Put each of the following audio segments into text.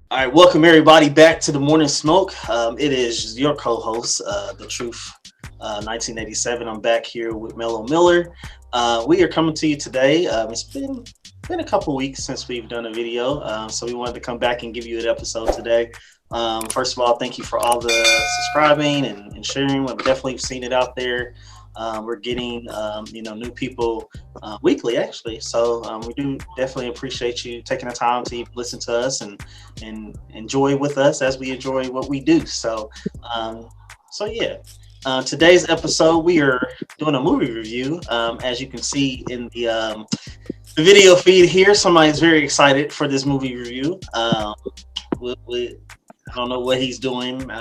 All right, welcome everybody back to the Morning Smoke. It is your co-host, The Truth, 1987. I'm back here with Mello Miller. We are coming to you today. It's been a couple weeks since we've done a video, so we wanted to come back and give you an episode today. First of all, thank you for all the subscribing and sharing. We've definitely seen it out there. We're getting new people weekly actually, so we do definitely appreciate you taking the time to listen to us and enjoy with us as we enjoy what we do. Um, yeah. Today's episode, we are doing a movie review. As you can see in the video feed here, somebody's very excited for this movie review. I don't know what he's doing.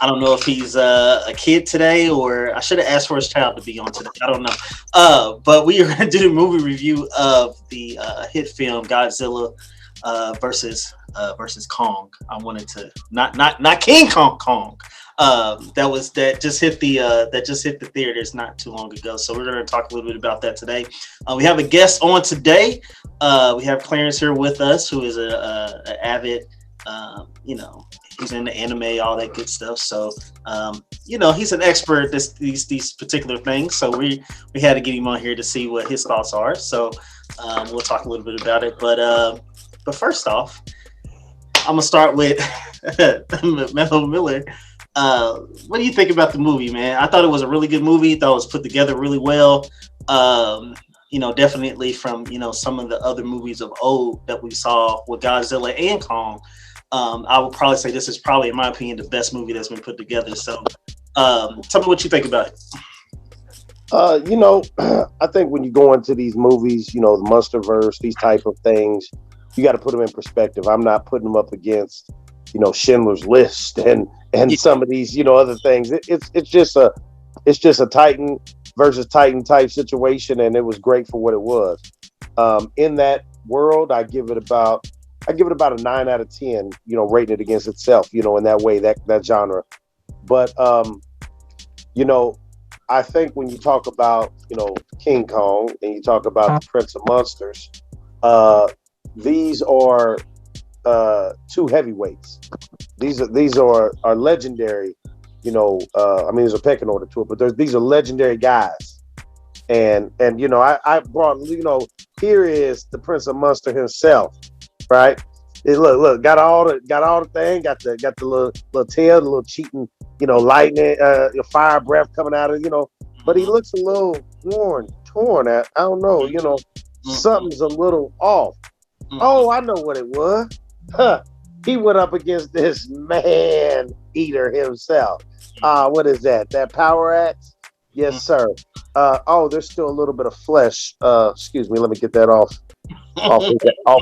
I don't know if he's a kid today, or I should have asked for his child to be on today. I don't know. But we are going to do the movie review of the hit film Godzilla versus Kong. I wanted to not King Kong. That just hit the theaters not too long ago. So we're going to talk a little bit about that today. We have a guest on today. We have Clarence here with us, who is a avid, he's into anime, all that good stuff. So, he's an expert at these particular things. So we had to get him on here to see what his thoughts are. So we'll talk a little bit about it. But first off, I'm gonna start with Mello Miller. What do you think about the movie, man? I thought it was a really good movie. Thought it was put together really well. Definitely from some of the other movies of old that we saw with Godzilla and Kong. I would probably say this is probably, in my opinion, the best movie that's been put together. So, tell me what you think about it. I think when you go into these movies, the Monsterverse, these type of things, you got to put them in perspective. I'm not putting them up against, Schindler's List and some of these, other things. It's just a Titan versus Titan type situation, and it was great for what it was. In that world, I give it about a 9 out of 10, rating it against itself, in that way, that genre. But, I think when you talk about, King Kong and you talk about the Prince of Monsters, these are two heavyweights. These are legendary, there's a pecking order to it, but these are legendary guys. And I brought, here is the Prince of Monster himself. Right? Look, got all the thing, got the little tail, the little cheating, lightning, fire breath coming out of, but he looks a little torn at. I don't know, something's a little off. Oh, I know what it was. He went up against this man eater himself. What is that? That power axe? Yes, sir. There's still a little bit of flesh. Excuse me, let me get that off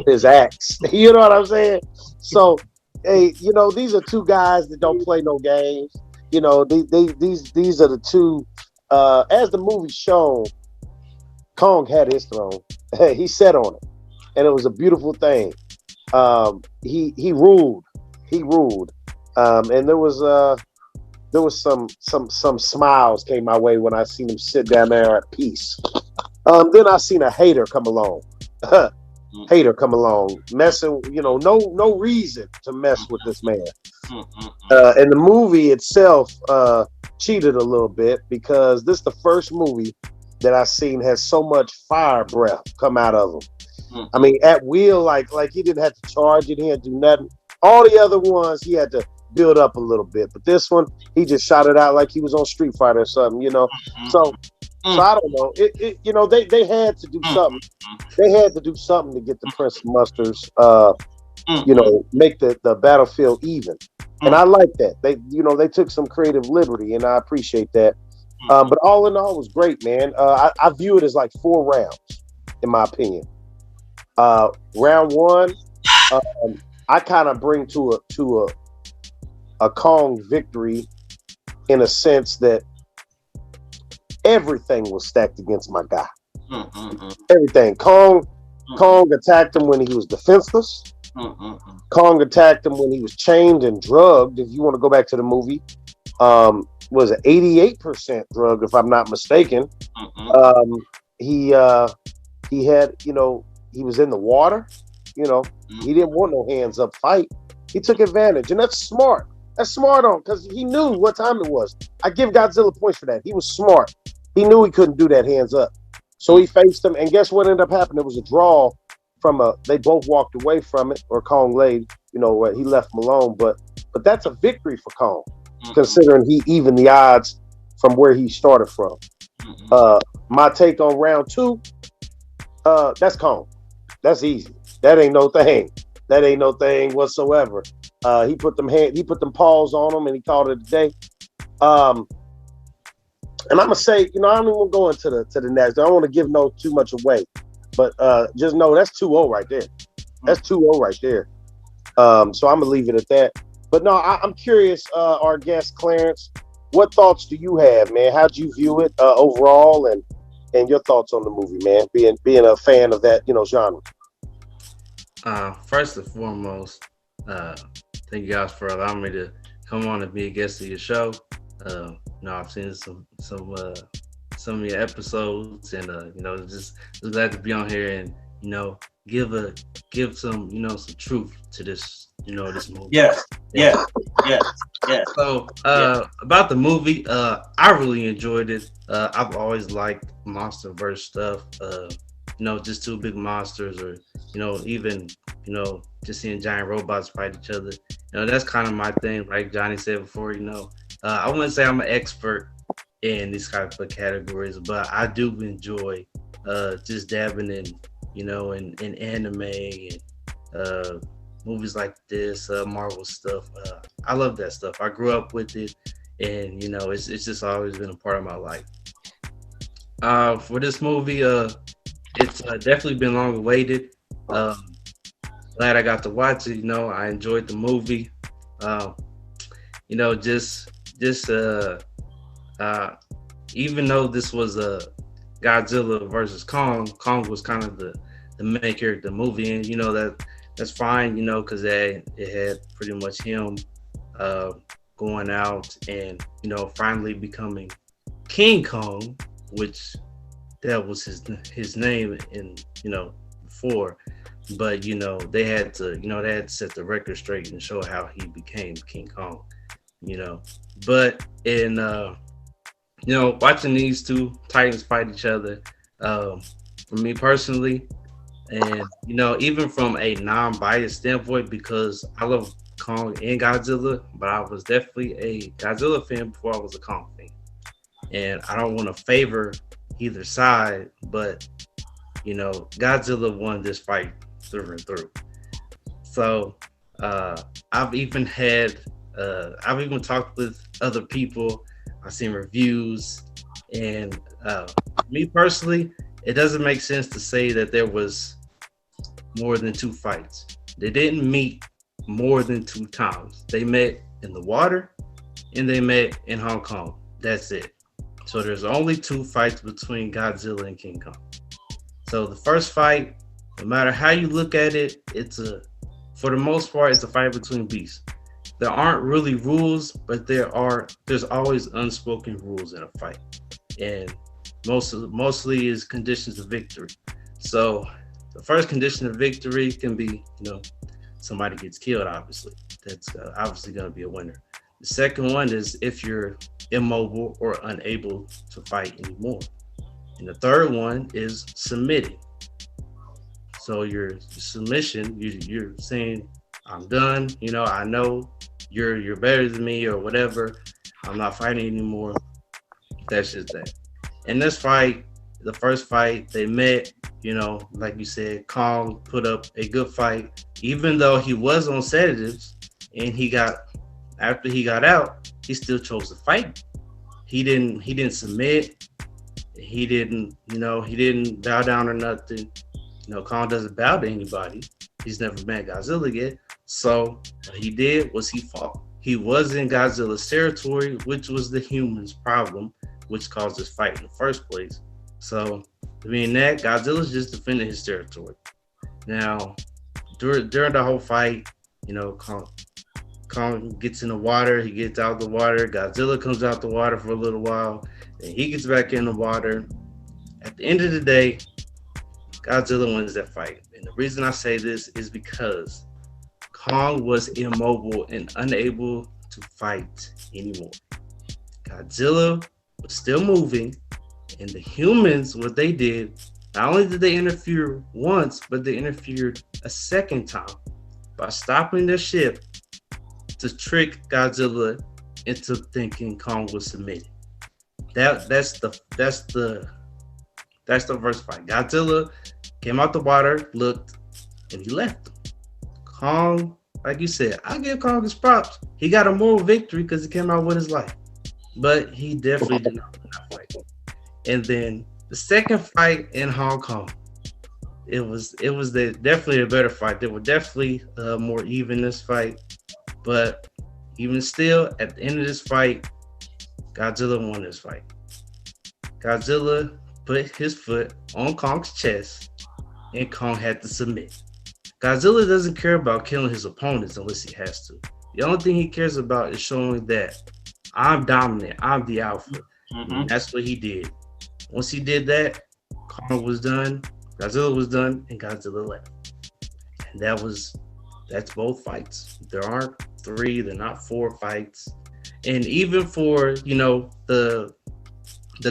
his axe. You know what I'm saying? So, hey, these are two guys that don't play no games. These are the two. As the movie's shown, Kong had his throne. He sat on it, and it was a beautiful thing. He ruled. And there was some smiles came my way when I seen him sit down there at peace. Then I seen a hater come along. Messing, no reason to mess with this man. And the movie itself cheated a little bit, because this is the first movie that I've seen has so much fire breath come out of him. I mean, at will, like he didn't have to charge it, he had to do nothing. All the other ones he had to build up a little bit, but this one he just shot it out like he was on Street Fighter or something, So I don't know. They had to do something. They had to do something to get the Prince of Monsters, make the battlefield even. And I like that. They took some creative liberty, and I appreciate that. But all in all, it was great, man. I view it as like 4 rounds, in my opinion. Round 1, I kind of bring to a Kong victory, in a sense that everything was stacked against my guy. Everything. Kong attacked him when he was defenseless. Kong attacked him when he was chained and drugged. If you want to go back to the movie, was it 88% drugged, if I'm not mistaken. He had, he was in the water. You know, Mm-hmm. he didn't want no hands up fight. He took advantage, and that's smart. That's smart on because he knew what time it was. I give Godzilla points for that. He was smart. He knew he couldn't do that hands up, so he faced him. And guess what ended up happening? It was a draw from a. They both walked away from it, or Kong laid. You know, he left him alone. But that's a victory for Kong, considering he evened the odds from where he started from. Uh, my take on round two, that's Kong. That's easy. That ain't no thing. That ain't no thing whatsoever. He put them paws on him, and he called it a day. Um, and I'm gonna say, you know, I don't even want to go into the next. I don't want to give no too much away, but just know that's 2-0 right there. That's 2-0 right there. So I'm gonna leave it at that. But no, I'm curious, our guest Clarence, what thoughts do you have, man? How'd you view it overall, and your thoughts on the movie, man? Being a fan of that, you know, genre. First and foremost, thank you guys for allowing me to come on and be a guest of your show. I've seen some of your episodes, and just glad to be on here and give some some truth to this movie. Yes. So about the movie, I really enjoyed it. I've always liked monster verse stuff. Just two big monsters, or even just seeing giant robots fight each other. That's kind of my thing. Like Johnny said before, I wouldn't say I'm an expert in these type of categories, but I do enjoy just dabbing in anime and movies like this, Marvel stuff. I love that stuff. I grew up with it, and it's just always been a part of my life. For this movie, it's definitely been long awaited. Glad I got to watch it. I enjoyed the movie. Even though this was a Godzilla versus Kong was kind of the main character of the movie, and that's fine, because it had pretty much him going out and finally becoming King Kong, which that was his name in before, but they had to set the record straight and show how he became King Kong, but in watching these two titans fight each other, for me personally, and even from a non-biased standpoint, because I love Kong and Godzilla, but I was definitely a Godzilla fan before I was a Kong fan, and I don't want to favor either side, but Godzilla won this fight through and through. So I've even talked with other people. I've seen reviews, and me personally, it doesn't make sense to say that there was more than two fights. They didn't meet more than two times. They met in the water and they met in Hong Kong. That's it. So there's only two fights between Godzilla and King Kong. So the first fight, no matter how you look at it, for the most part, it's a fight between beasts. There aren't really rules, but there's always unspoken rules in a fight, and mostly is conditions of victory. So the first condition of victory can be, somebody gets killed. Obviously, that's obviously going to be a winner. The second one is if you're immobile or unable to fight anymore, and the third one is submitting. So your submission, you're saying, I'm done. I know you're better than me or whatever. I'm not fighting anymore. That's just that. In this fight, the first fight they met, like you said, Kong put up a good fight, even though he was on sedatives, and after he got out, he still chose to fight. He didn't submit. He didn't bow down or nothing. Kong doesn't bow to anybody. He's never met Godzilla yet. So what he did was he fought. He was in Godzilla's territory, which was the humans' problem, which caused this fight in the first place. So being that, Godzilla's just defending his territory. Now, during the whole fight, Kong gets in the water. He gets out the water. Godzilla comes out the water for a little while. Then he gets back in the water. At the end of the day, Godzilla wins that fight. And the reason I say this is because Kong was immobile and unable to fight anymore. Godzilla was still moving, and the humans, what they did, not only did they interfere once, but they interfered a second time by stopping their ship to trick Godzilla into thinking Kong was submitted. That's the first fight. Godzilla came out the water, looked, and he left him. Kong, like you said, I give Kong his props. He got a moral victory because he came out with his life. But he definitely did not win that fight. And then the second fight in Hong Kong, it was definitely a better fight. They were definitely more even this fight. But even still, at the end of this fight, Godzilla won this fight. Godzilla put his foot on Kong's chest, and Kong had to submit. Godzilla doesn't care about killing his opponents unless he has to. The only thing he cares about is showing that I'm dominant, I'm the alpha. Mm-hmm. That's what he did. Once he did that, Kong was done, Godzilla was done, and Godzilla left. And that's both fights. There aren't 3, they're not 4 fights. And even for, the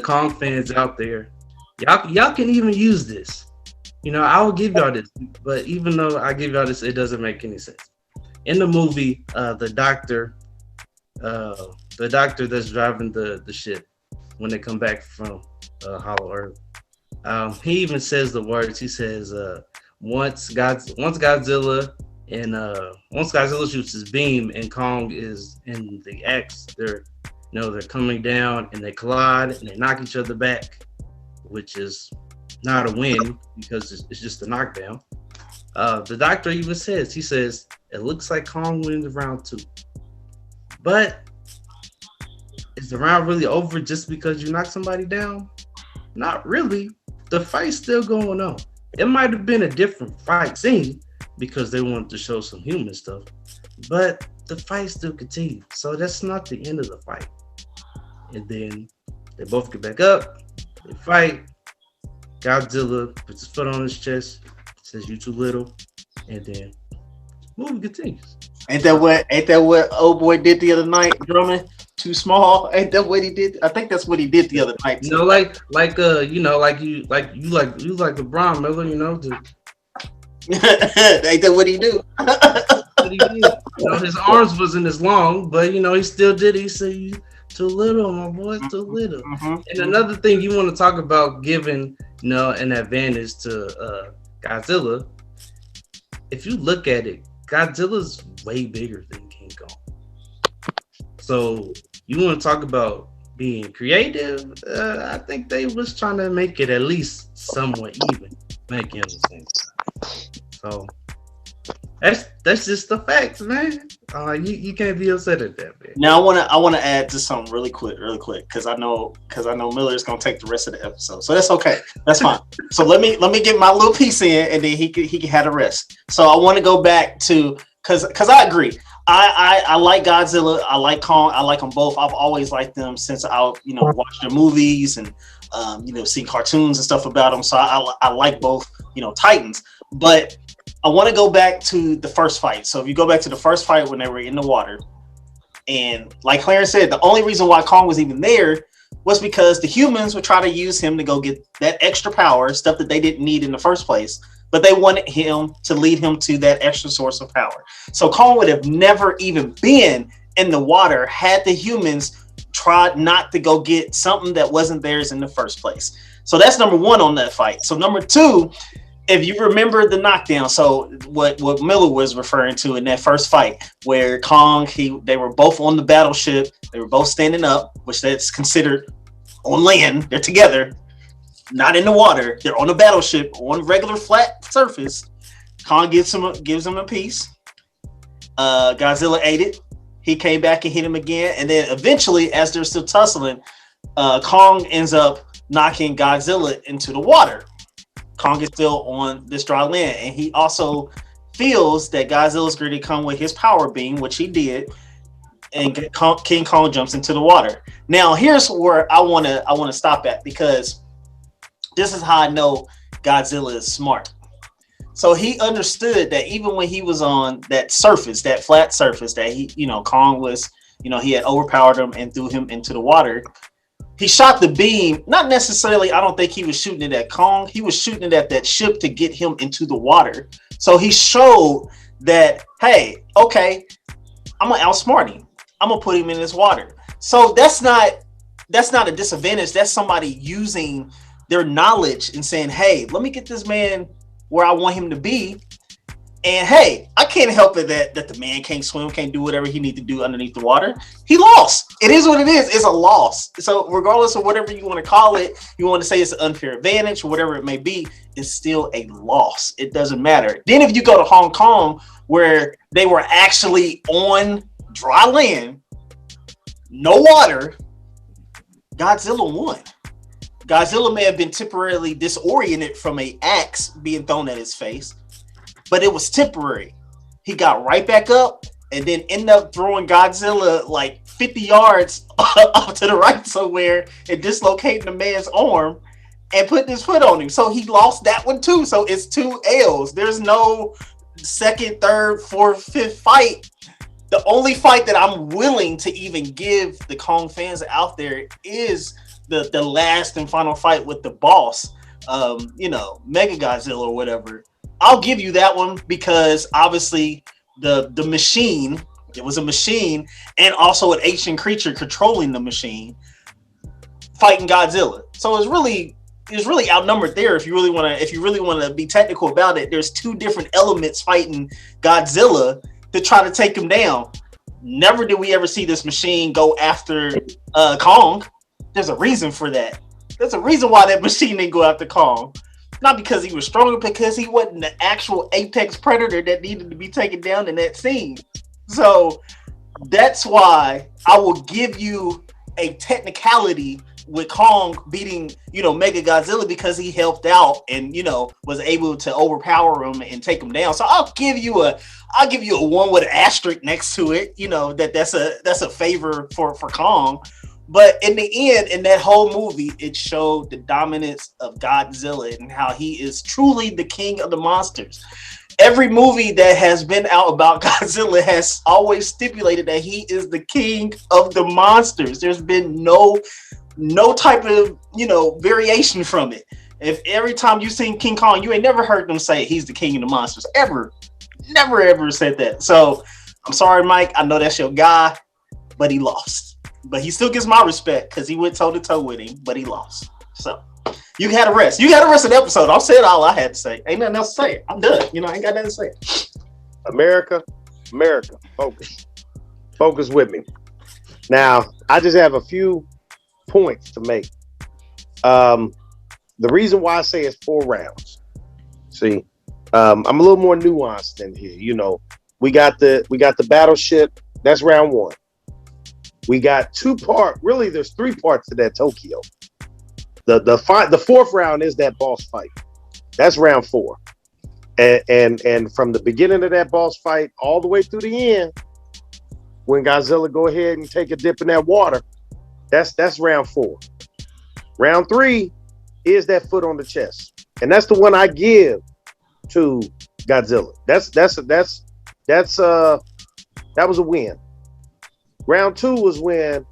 Kong fans out there, y'all can even use this. I will give y'all this, but even though I give y'all this, it doesn't make any sense. In the movie, the doctor that's driving the ship when they come back from Hollow Earth, he even says the words. He says, once Godzilla shoots his beam and Kong is in the X, they're coming down and they collide and they knock each other back, which is not a win because it's just a knockdown. The doctor even says, it looks like Kong wins round 2. But is the round really over just because you knock somebody down? Not really. The fight's still going on. It might have been a different fight scene because they wanted to show some human stuff, but the fight still continues. So that's not the end of the fight. And then they both get back up, they fight. Godzilla puts his foot on his chest, says "You too little," and then movie continues. Ain't that what old boy did the other night, Drummond? Too small? Ain't that what he did? I think that's what he did the other night. Like you like LeBron Miller, ain't that what he do? What he did. His arms wasn't as long, but he still did. He said, "You too little, my boy, too little." Mm-hmm. And another thing you want to talk about giving an advantage to Godzilla. If you look at it, Godzilla's way bigger than King Kong. So you want to talk about being creative? I think they was trying to make it at least somewhat even, make it the same time. So that's just the facts, man. You can't be upset at that, man. Now I wanna add to something really quick, because I know Miller's gonna take the rest of the episode, so that's okay. That's fine. So let me get my little piece in, and then he can have the rest. So I want to go back to because I agree. I like Godzilla. I like Kong. I like them both. I've always liked them since I watched their movies and seen cartoons and stuff about them. So I like both Titans, but I want to go back to the first fight. So if you go back to the first fight when they were in the water, and like Clarence said, the only reason why Kong was even there was because the humans would try to use him to go get that extra power, stuff that they didn't need in the first place, but they wanted him to lead him to that extra source of power. So Kong would have never even been in the water had the humans tried not to go get something that wasn't theirs in the first place. So that's number one on that fight. So number two, if you remember the knockdown, so what Miller was referring to in that first fight, where Kong, they were both on the battleship, they were both standing up, which that's considered on land. They're together, not in the water. They're on a battleship on regular flat surface. Kong gives him a piece. Godzilla ate it. He came back and hit him again, and then eventually, as they're still tussling, Kong ends up knocking Godzilla into the water. Kong is still on this dry land, and he also feels that Godzilla's going to come with his power beam, which he did, and King Kong jumps into the water. Now, here's where I want to stop at, because this is how I know Godzilla is smart. So he understood that even when he was on that surface, that flat surface that Kong was, he had overpowered him and threw him into the water. He shot the beam, not necessarily, I don't think he was shooting it at Kong. He was shooting it at that ship to get him into the water. So he showed that, hey, okay, I'm going to outsmart him. I'm going to put him in this water. So that's not a disadvantage. That's somebody using their knowledge and saying, hey, let me get this man where I want him to be. And hey, I can't help it that the man can't swim, can't do whatever he needs to do underneath the water. He lost. It is what it is. It's a loss. So regardless of whatever you want to call it, you want to say it's an unfair advantage or whatever it may be, it's still a loss. It doesn't matter. Then if you go to Hong Kong, where they were actually on dry land, no water, Godzilla won. Godzilla may have been temporarily disoriented from an axe being thrown at his face, but it was temporary. He got right back up and then ended up throwing Godzilla like 50 yards up to the right somewhere and dislocating the man's arm and putting his foot on him. So he lost that one too. So it's 2 L's. There's no second, third, fourth, fifth fight. The only fight that I'm willing to even give the Kong fans out there is the last and final fight with the boss, Mega Godzilla or whatever. I'll give you that one because obviously the machine, it was a machine and also an ancient creature controlling the machine fighting Godzilla. So it's really outnumbered there. If you really want to be technical about it, there's 2 different elements fighting Godzilla to try to take him down. Never did we ever see this machine go after Kong. There's a reason for that. There's a reason why that machine didn't go after Kong. Not because he was stronger, because he wasn't the actual apex predator that needed to be taken down in that scene. So that's why I will give you a technicality with Kong beating, Mega Godzilla, because he helped out and, was able to overpower him and take him down. So I'll give you a 1 with an asterisk next to it, that's a favor for Kong. But in the end, in that whole movie, it showed the dominance of Godzilla and how he is truly the king of the monsters. Every movie that has been out about Godzilla has always stipulated that he is the king of the monsters. There's been no type of, variation from it. If every time you've seen King Kong, you ain't never heard them say he's the king of the monsters. Ever. Never, ever said that. So I'm sorry, Mike. I know that's your guy, but he lost. But he still gets my respect because he went toe to toe with him, but he lost. So you had to rest. You got to rest of the episode. I've said all I had to say. Ain't nothing else to say. I'm done. I ain't got nothing to say. America, focus with me. Now, I just have a few points to make. The reason why I say it's 4 rounds. See, I'm a little more nuanced in here. We got the battleship. That's round 1. We got 2 parts. Really, there's 3 parts to that Tokyo. The 4th round is that boss fight. That's round 4. And from the beginning of that boss fight all the way through the end, when Godzilla go ahead and take a dip in that water, that's round 4. Round 3 is that foot on the chest, and that's the one I give to Godzilla. That was a win. Round 2 was when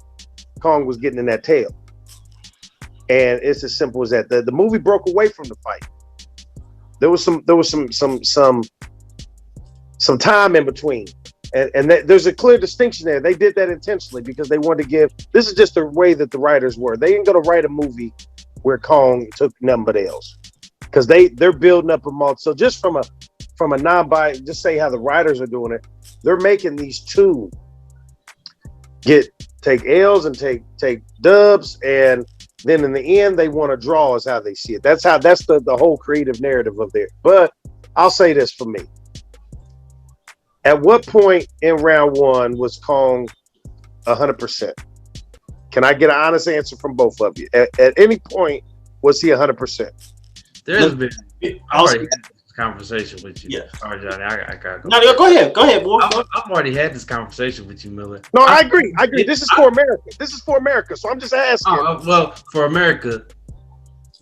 Kong was getting in that tail. And it's as simple as that. The movie broke away from the fight. There was some time in between. And there's a clear distinction there. They did that intentionally because they wanted to give, this is just the way that the writers were. They ain't gonna write a movie where Kong took nothing but L's. Because they're building up a multi. So just from a non-biased, just say how the writers are doing it, they're making these 2 take L's and take dubs, and then in the end they want to draw is how they see it. That's the whole creative narrative of there. But I'll say this for me. At what point in round 1 was Kong 100%? Can I get an honest answer from both of you? At any point was he 100%? There's been already had this conversation with you. Yeah. Sorry, Johnny. I gotta go. No, go ahead, boy. I've already had this conversation with you, Miller. No, I agree. This is for America. So I'm just asking. Well, for America,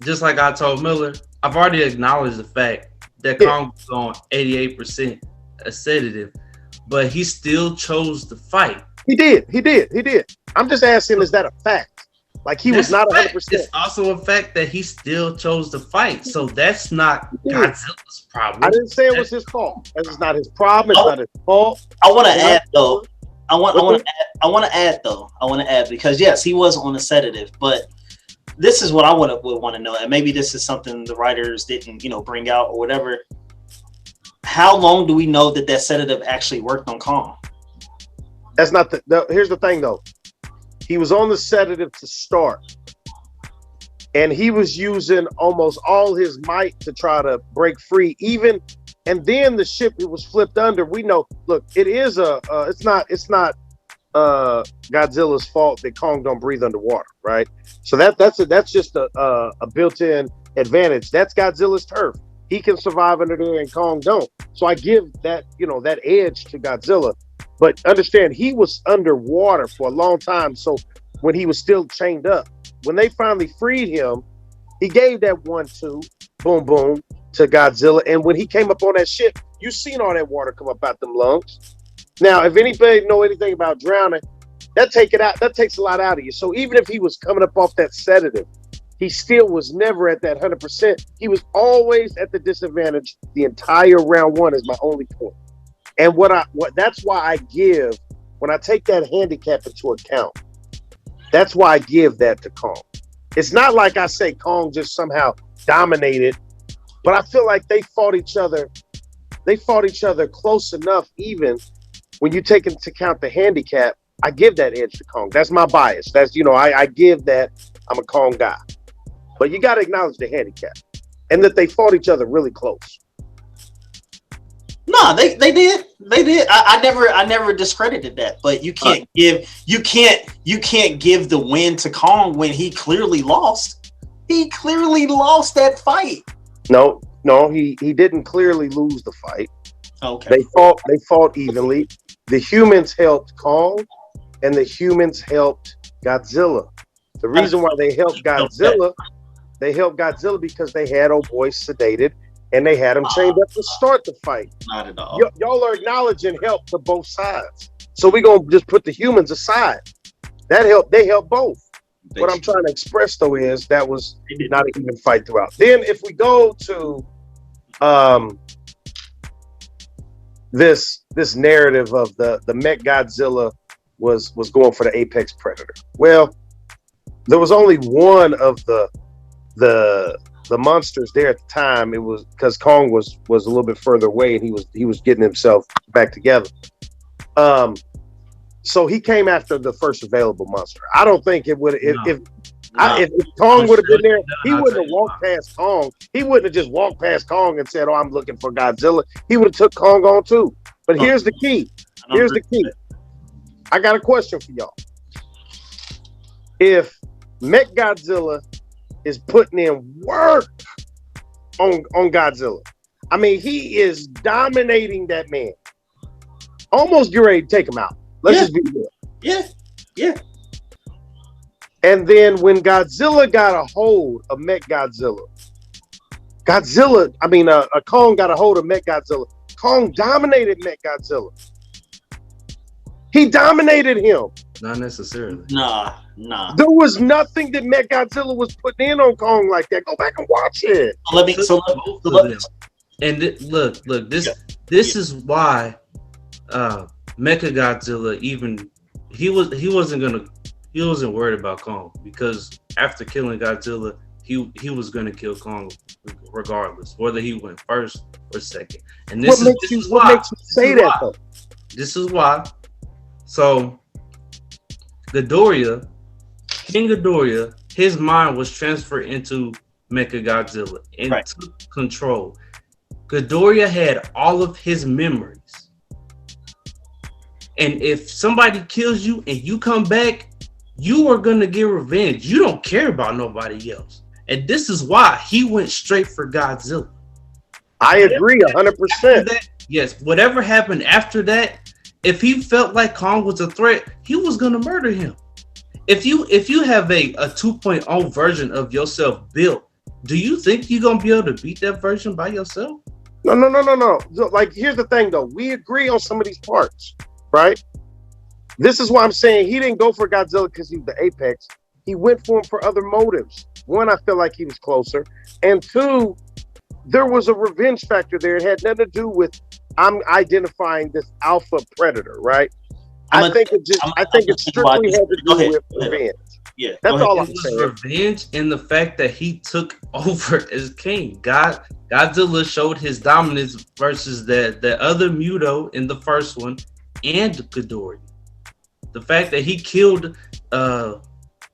just like I told Miller, I've already acknowledged the fact that Kong was on 88% a sedative, but he still chose to fight. He did. I'm just asking, is that a fact? Like he was not 100%. It's also a fact that he still chose to fight. So that's not Godzilla's problem. I didn't say it was his fault. That is not his problem. It's not his fault. I want to add though. I want to add because yes, he was on a sedative, but this is what I would want to know, and maybe this is something the writers didn't, bring out or whatever. How long do we know that sedative actually worked on Kong? That's not here's the thing though. He was on the sedative to start, and he was using almost all his might to try to break free. And then the ship, it was flipped under. We know. Look, it is it's not Godzilla's fault that Kong don't breathe underwater, right? So that's just a built-in advantage. That's Godzilla's turf. He can survive under there, and Kong don't. So I give that that edge to Godzilla. But understand, he was underwater for a long time. So when he was still chained up, when they finally freed him, he gave that 1-2, boom, boom, to Godzilla. And when he came up on that ship, you seen all that water come up out them lungs. Now, if anybody know anything about drowning, that takes a lot out of you. So even if he was coming up off that sedative, he still was never at that 100%. He was always at the disadvantage the entire round one is my only point. And that's why I give, when I take that handicap into account, that's why I give that to Kong. It's not like I say Kong just somehow dominated, but I feel like they fought each other close enough. Even when you take into account the handicap, I give that edge to Kong. That's my bias. That's, I give that. I'm a Kong guy. But you got to acknowledge the handicap and that they fought each other really close. No, they did. I never discredited that. But you can't give the win to Kong when he clearly lost. He clearly lost that fight. No, he didn't clearly lose the fight. Okay. They fought evenly. The humans helped Kong, and the humans helped Godzilla. The reason why they helped Godzilla because they had old boy sedated. And they had him chained up to start the fight. Not at all. Y'all are acknowledging help to both sides. So we're going to just put the humans aside. They helped both. What I'm trying to express, though, is that was not an even fight throughout. Then if we go to this narrative of the Mech Godzilla was going for the apex predator. Well, there was only one of the monsters there at the time. It was because Kong was a little bit further away, and he was getting himself back together. So he came after the first available monster. I don't think it would if Kong would have been there, he wouldn't have walked past Kong. He wouldn't have just walked past Kong and said, "Oh, I'm looking for Godzilla." He would have took Kong on too. But here's the key. I got a question for y'all. If Mech Godzilla is putting in work on Godzilla. I mean, he is dominating that man. Almost get ready to take him out. Let's just be real. Yeah. And then when Godzilla got a hold of Mech Godzilla, Kong got a hold of Mech Godzilla. Kong dominated Mech Godzilla. He dominated him. Not necessarily. Nah. There was nothing that Mech Godzilla was putting in on Kong like that. Go back and watch it. Look, this is why Mecha Godzilla he wasn't worried about Kong, because after killing Godzilla, he was gonna kill Kong regardless, whether he went first or second. And what makes you say that though? This is why. So King Ghidorah, his mind was transferred into Mecha Godzilla and took control. Ghidorah had all of his memories. And if somebody kills you and you come back, you are going to get revenge. You don't care about nobody else. And this is why he went straight for Godzilla. I agree 100%. Yes, whatever happened after that, if he felt like Kong was a threat, he was going to murder him. If you have a 2.0 version of yourself built Do you think you're gonna be able to beat that version by yourself? No. Like, here's the thing, though. We agree on some of these parts, right? This is why I'm saying he didn't go for Godzilla because he's the apex. He went for him for other motives. One, I feel like he was closer, and two, there was a revenge factor there. It had nothing to do with I'm identifying this alpha predator, right? I think it strictly had to do with revenge. Yeah, that's all I'm It was saying. revenge in the fact that he took over as king. Godzilla showed his dominance versus the other Muto in the first one and Ghidorah. The fact that he killed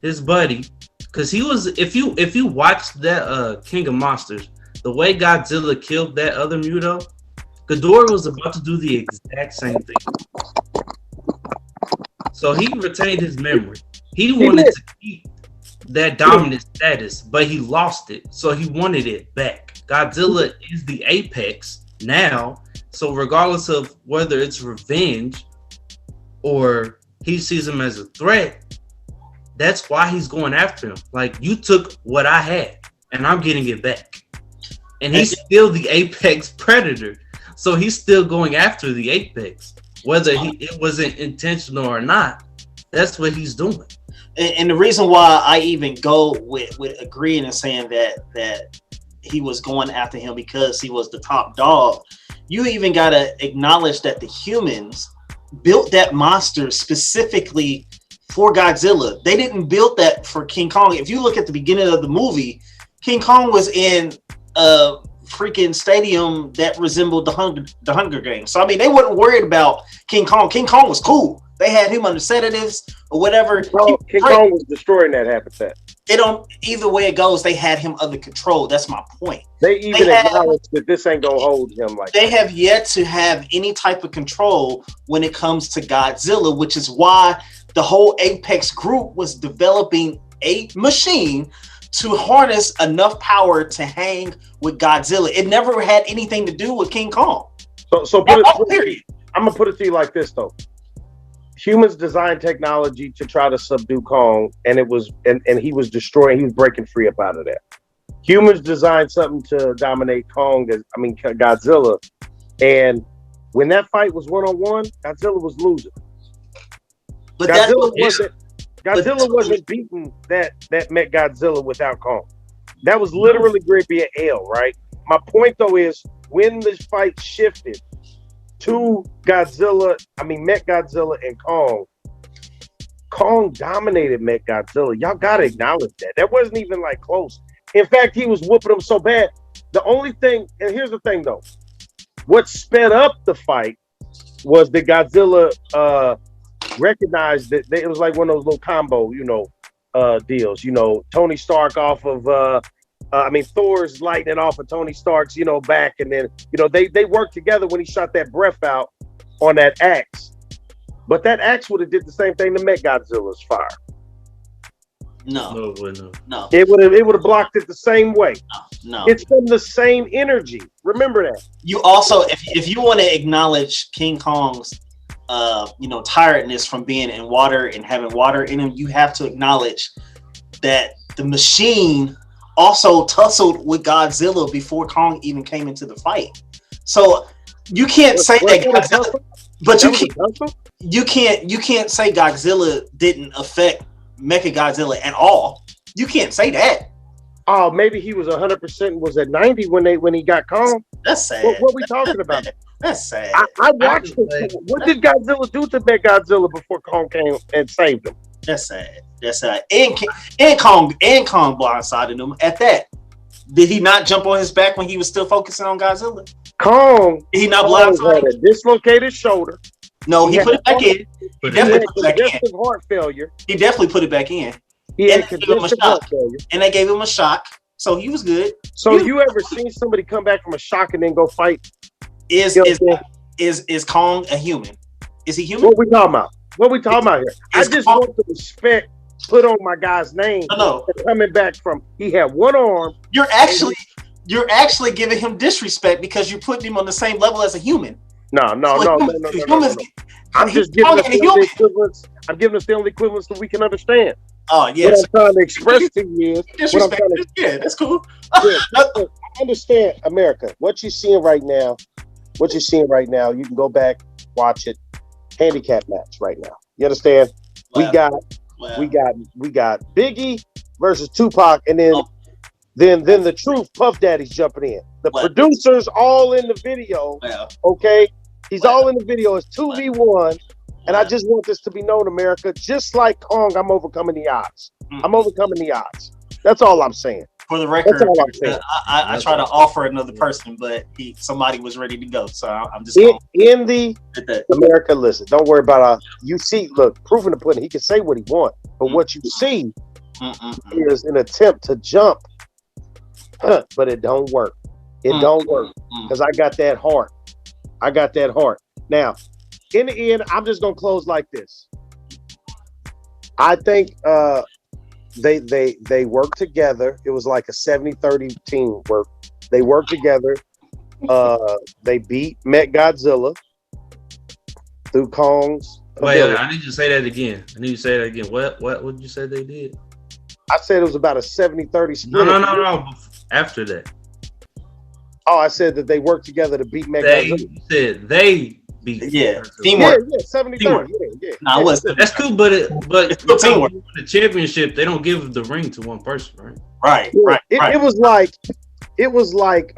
his buddy, because he was, if you watch that King of Monsters, the way Godzilla killed that other Muto, Ghidorah was about to do the exact same thing. So he retained his memory. He wanted to keep that dominant status, but he lost it. So he wanted it back. Godzilla is the apex now. So regardless of whether it's revenge or he sees him as a threat, that's why he's going after him. Like, you took what I had and I'm getting it back. And he's still the apex predator. So he's still going after the apex. Whether it wasn't intentional or not, that's what he's doing. And the reason why I even go with agreeing and saying that he was going after him because he was the top dog, you even got to acknowledge that the humans built that monster specifically for Godzilla. They didn't build that for King Kong. If you look at the beginning of the movie, King Kong was in a freaking stadium that resembled the Hunger Games. So I mean, they weren't worried about King Kong. King Kong was cool. They had him under sedatives or whatever. King Kong was destroying that habitat. It don't, either way it goes, they had him under control. That's my point. They acknowledged that this ain't gonna hold him like they have yet to have any type of control when it comes to Godzilla, which is why the whole Apex group was developing a machine to harness enough power to hang with Godzilla. It never had anything to do with King Kong. So period. I'm gonna put it to you like this though. Humans designed technology to try to subdue Kong, and it was and he was destroying, he was breaking free up out of that. Humans designed something to dominate Godzilla, and when that fight was one-on-one, Godzilla was losing. But Godzilla wasn't beating that Met Godzilla without Kong. That was literally Grippy and L, right? My point though is when this fight shifted to Met Godzilla and Kong dominated Met Godzilla. Y'all gotta acknowledge that. That wasn't even like close. In fact, he was whooping him so bad. The only thing, and here's the thing though, what sped up the fight was that Godzilla recognized that it was like one of those little combo, deals. Tony Stark off of Thor's lightning off of Tony Stark's, back, and then they worked together when he shot that breath out on that axe. But that axe would have did the same thing to Met Godzilla's fire. No. It would have blocked it the same way. No. It's from the same energy. Remember that. You also, if you want to acknowledge King Kong's tiredness from being in water and having water in him, you have to acknowledge that the machine also tussled with Godzilla before Kong even came into the fight. So you can't say that Godzilla, but you can't say Godzilla didn't affect Mechagodzilla at all. You can't say that. Oh, maybe he was 100% was at 90 when he got Kong. That's sad. What are we talking about? That's sad. I watched it. What did Godzilla do to Mechagodzilla before Kong came and saved him? That's sad. That's sad. And Kong blindsided him at that. Did he not jump on his back when he was still focusing on Godzilla? Kong. Did he not blindside him? Had a dislocated shoulder. No, he put it back in. He definitely put it back in. Heart failure. He definitely put it back in. He had congestive heart failure. And they gave him a shock. So he was good. So you ever seen somebody come back from a shock and then go fight? Is Kong a human? Is he human? What we talking about here? I just want the respect put on my guy's name. No. Coming back from, he had one arm. You're actually giving him disrespect because you're putting him on the same level as a human. No. I'm just giving us the only equivalence. I'm giving us the only equivalence that we can understand. Oh What yes, I'm trying to express to you is what I'm disrespect. trying to. Yeah, that's cool. Yeah, I understand, America. What you're seeing right now, you can go back, watch it. Handicap match right now. You understand? We Wow. got Wow. we got Biggie versus Tupac, and then Oh, then the Truth Puff Daddy's jumping in. The wow. producers all in the video. Wow. Okay, he's Wow. all in the video. It's 2v1, and I Wow. just want this to be known, America. Just like Kong, I'm overcoming the odds. I'm overcoming the odds. That's all I'm saying. For the That's record, all I'm saying. I try to offer another person, but somebody was ready to go, so I'm just In the hit that. America, listen. Don't worry about you see. Look, proof in the pudding. He can say what he wants, but what you see is an attempt to jump, but it don't work. It don't work because I got that heart. I got that heart. Now, in the end, I'm just gonna close like this. I think they work together. It was like a 70-30 teamwork. They work together. They beat Met Godzilla through Kong's ability. I need you to say that again. What would you say they did? I said it was about a 70-30 split. No. After that. Oh, I said that they worked together to beat Met They Godzilla. said they beat. Yeah, teamwork. Yeah, 70-30. Yeah. No, it was That's cool, but It's still teamwork. the championship, they don't give the ring to one person, right? Right. It was like it was like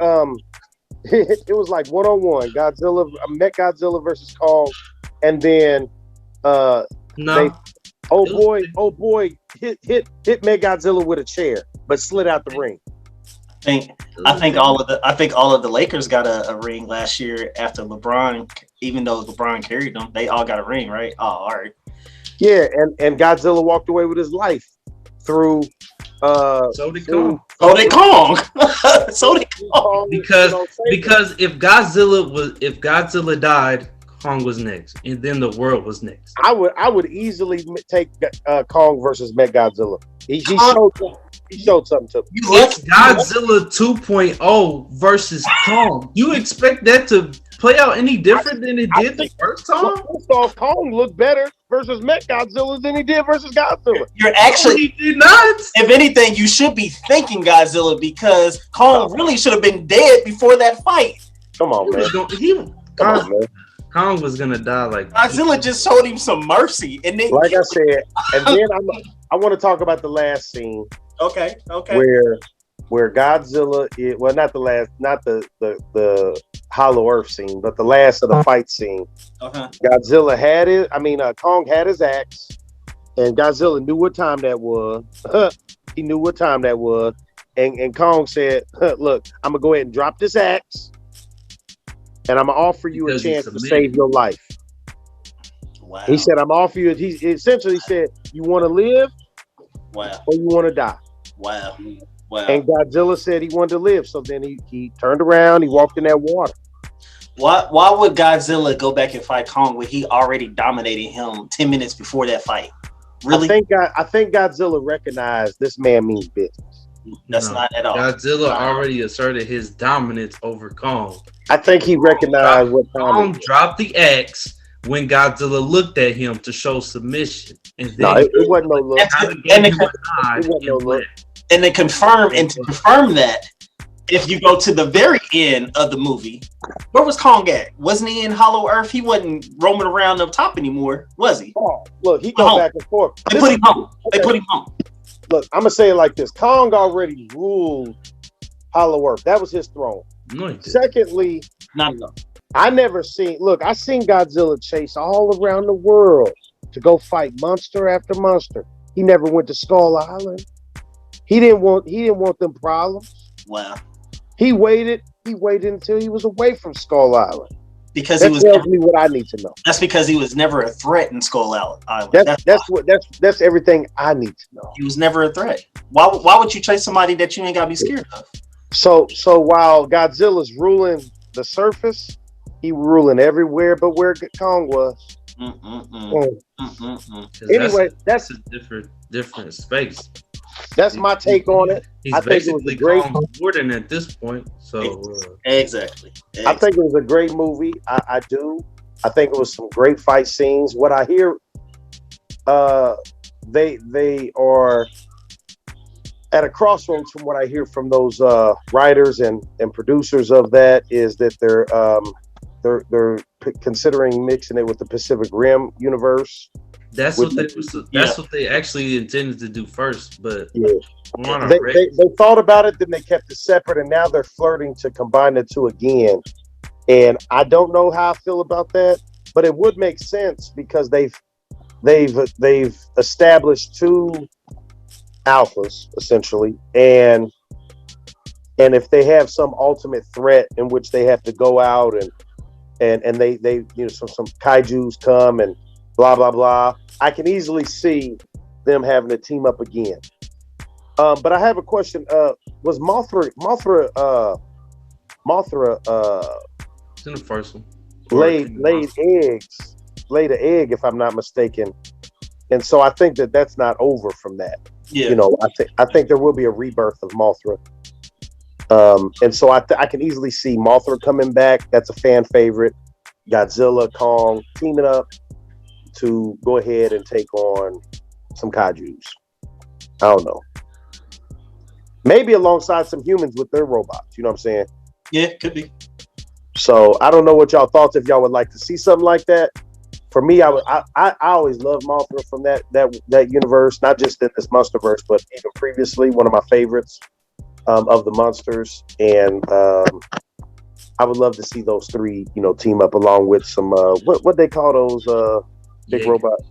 one-on-one Godzilla, Met Godzilla versus Kong, and then old boy hit Met Godzilla with a chair, but slid out the ring. I think all of the Lakers got a ring last year after LeBron, even though LeBron carried them, they all got a ring, right? Oh, all right. Yeah, and Godzilla walked away with his life through so did Kong. So did Kong. Because if Godzilla died, Kong was next, and then the world was next. I would easily take Kong versus Met Godzilla. He showed something to me. It's Godzilla 2.0 versus Kong. You expect that to play out any different than it did the first time? First off, Kong looked better versus Met Godzilla than he did versus Godzilla. You're actually, he did not. If anything, you should be thanking Godzilla because Kong really should have been dead before that fight. Come on, man. Kong was gonna die like Godzilla just showed him some mercy, and then like I said, and then I want to talk about the last scene. Okay. Where Godzilla not the Hollow Earth scene, but the last of the fight scene. Godzilla had it. Kong had his axe, and Godzilla knew what time that was. He knew what time that was, and Kong said, "Look, I'm gonna go ahead and drop this axe, and I'm gonna offer you a chance to save your life." Wow. He said, "I'm offering you." He essentially said, "You want to live, or you want to die?" Wow. And Godzilla said he wanted to live, so then he turned around, he walked in that water. Why would Godzilla go back and fight Kong when he already dominated him 10 minutes before that fight? Really? I think Godzilla recognized this man means business. That's not at all. Godzilla already asserted his dominance over Kong. I think he recognized what Kong dropped the axe when Godzilla looked at him to show submission. And then it wasn't no look. It wasn't no look. And to confirm that, if you go to the very end of the movie, where was Kong at? Wasn't he in Hollow Earth? He wasn't roaming around up top anymore, was he? Oh, look, he goes back and forth. They put him home. Look, I'm gonna say it like this: Kong already ruled Hollow Earth. That was his throne. No, secondly, not enough. I seen Godzilla chase all around the world to go fight monster after monster. He never went to Skull Island. He didn't want them problems. Wow. He waited until he was away from Skull Island. Because that tells me what I need to know. That's because he was never a threat in Skull Island. That's everything I need to know. He was never a threat. Why would you chase somebody that you ain't gotta be scared of? So while Godzilla's ruling the surface, he ruling everywhere but where Kong was. Anyway, that's a different space. That's my take on it. I think it was a great Warden at this point. So exactly. I think it was a great movie. I do. I think it was some great fight scenes. What I hear, they are at a crossroads from what I hear from those writers and producers of that is that they're considering mixing it with the Pacific Rim universe. That's Which, what they Yeah. that's what they actually intended to do first, but yeah, from what I they, read, they thought about it, then they kept it separate, and now they're flirting to combine the two again. And I don't know how I feel about that, but it would make sense because they've established two alphas essentially, and if they have some ultimate threat in which they have to go out and they some kaiju's come and blah blah blah, I can easily see them having to team up again. But I have a question. Was Mothra it's in the first one. laid eggs, laid an egg if I'm not mistaken, and so I think that's not over from that. Yeah. You know, I think there will be a rebirth of Mothra. And so I can easily see Mothra coming back. That's a fan favorite. Godzilla, Kong teaming up to go ahead and take on some kaiju's. I don't know. Maybe alongside some humans with their robots. You know what I'm saying? Yeah, could be. So I don't know what y'all thoughts if y'all would like to see something like that. For me, I always loved Mothra from that universe, not just in this Monsterverse, but even previously, one of my favorites of the monsters. And I would love to see those three, team up along with some what they call those big robots.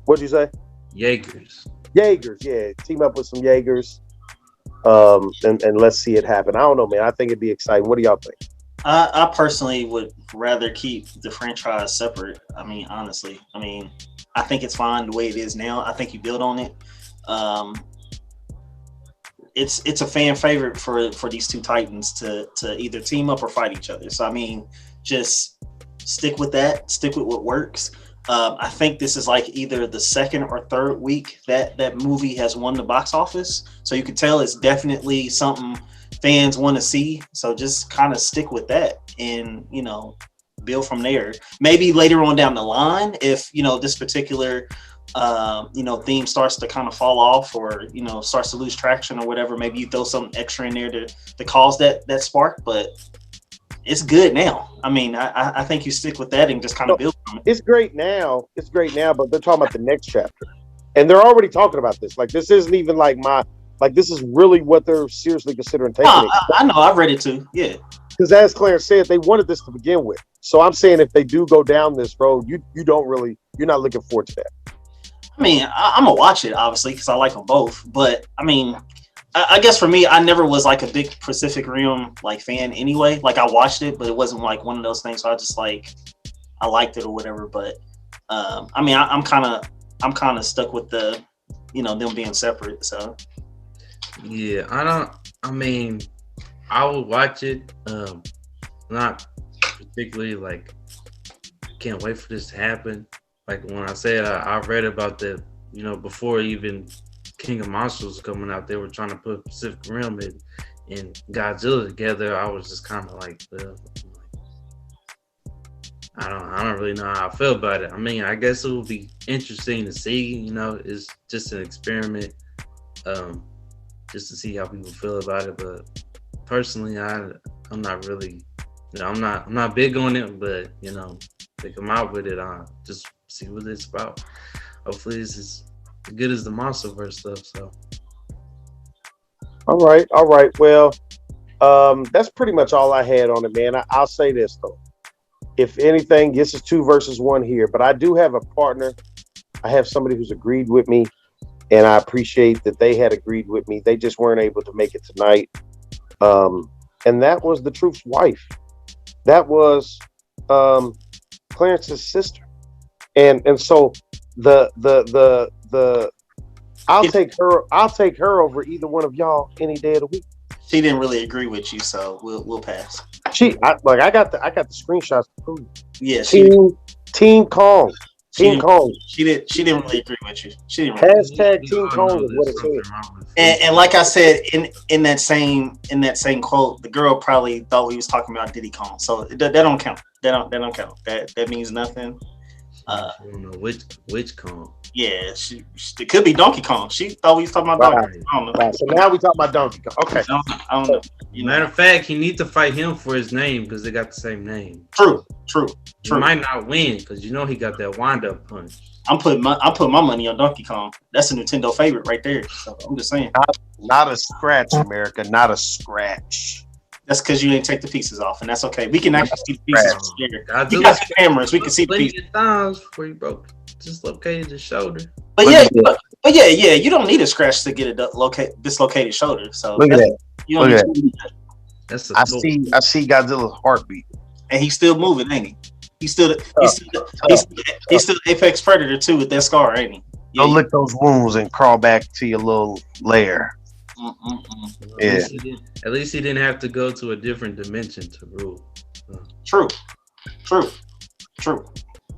What'd you say? Jaegers. Jaegers, yeah. Team up with some Jaegers. And let's see it happen. I don't know, man. I think it'd be exciting. What do y'all think? I personally would rather keep the franchise separate. I mean, honestly, I think it's fine the way it is now. I think you build on it. It's a fan favorite for these two titans to either team up or fight each other. So just stick with that. Stick with what works. I think this is like either the second or third week that movie has won the box office. So you can tell it's definitely something fans want to see. So just kind of stick with that and, build from there. Maybe later on down the line, if, this particular, theme starts to kind of fall off or, starts to lose traction or whatever, maybe you throw something extra in there to cause that spark. But it's good now. I think you stick with that and just kind of build from it. It's great now, but they're talking about the next chapter. And they're already talking about this. Like, this isn't even this is really what they're seriously considering taking it. I know, I've read it too. Yeah. Because as Clarence said, they wanted this to begin with. So I'm saying if they do go down this road, you're not looking forward to that. I'm gonna watch it obviously because I like them both. But I guess for me, I never was like a big Pacific Rim fan anyway. Like I watched it, but it wasn't like one of those things. So I just I liked it or whatever. But I'm kind of stuck with the them being separate. So yeah, I would watch it. Not particularly can't wait for this to happen. Like when I said I read about that, before even King of Monsters was coming out, they were trying to put Pacific Rim and Godzilla together. I was just kind of I don't really know how I feel about it. I guess it would be interesting to see. It's just an experiment, just to see how people feel about it. But personally, I'm not really, I'm not big on it. But they come out with it, I'll just see what it's about. Hopefully, this is as good as the Monsterverse stuff. So, all right. Well, that's pretty much all I had on it, man. I'll say this though. If anything, this is 2 versus 1 here, but I do have a partner. I have somebody who's agreed with me, and I appreciate that they had agreed with me. They just weren't able to make it tonight. And that was the Truth's wife. That was Clarence's sister. And so I'll take her over either one of y'all any day of the week. She didn't really agree with you, so we'll pass. I got the screenshots to prove. Yeah, Team Kong. Team Kong. She didn't really agree with you. She didn't really Team Kong is what it said. And like I said in that same quote, the girl probably thought he was talking about Diddy Kong. So that don't count. That don't count. That means nothing. Uh, I don't know which Kong. yeah, it could be Donkey Kong. She thought we was talking about Donkey Kong. I don't know. Right. So now we talk about Donkey Kong. Okay. I don't know. Matter of fact, he needs to fight him for his name because they got the same name. True. He might not win because he got that wind-up punch. I'm putting my money on Donkey Kong. That's a Nintendo favorite right there. So I'm just saying. Not a scratch, America. Not a scratch. That's because you didn't take the pieces off, and that's okay. We can actually see the pieces. You got got cameras. We can see the pieces. Times before you dislocated his shoulder. But yeah, you don't need a scratch to get a dislocated shoulder. So look at that. You don't need that. That's I see Godzilla's heartbeat, and he's still moving, ain't he? He's still Apex Predator too with that scar, ain't he? Yeah, go lick those wounds and crawl back to your little lair. Yeah. At least he didn't have to go to a different dimension to rule. True.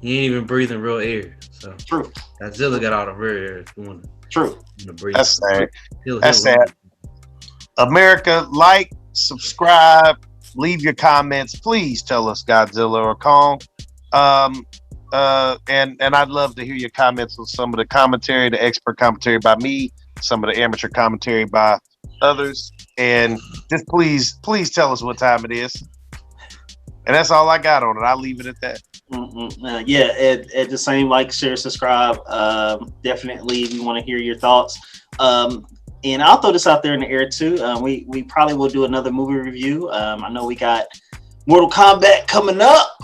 He ain't even breathing real air. So true. Godzilla got all the real air. True. That's sad. That's sad. America, like, subscribe, leave your comments. Please tell us Godzilla or Kong. And I'd love to hear your comments on some of the commentary, the expert commentary by me, some of the amateur commentary by others, and just please tell us what time it is. And that's all I got on it. I'll leave it at that. At the same, like, share, subscribe. Definitely, we want to hear your thoughts. And I'll throw this out there in the air too. We probably will do another movie review. I know we got Mortal Kombat coming up.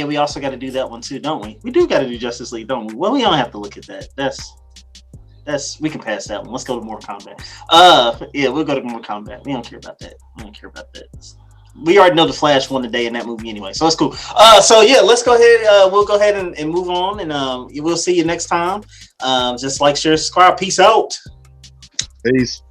We also got to do that one too, don't we? We do got to do Justice League, don't we? Well, we don't have to look at that. That's we can pass that one. Let's go to Mortal Kombat. We'll go to Mortal Kombat. We don't care about that. We already know the Flash won the day in that movie anyway, so it's cool. Let's go ahead. We'll go ahead and move on, and we'll see you next time. Just like, share, subscribe. Peace out. Peace.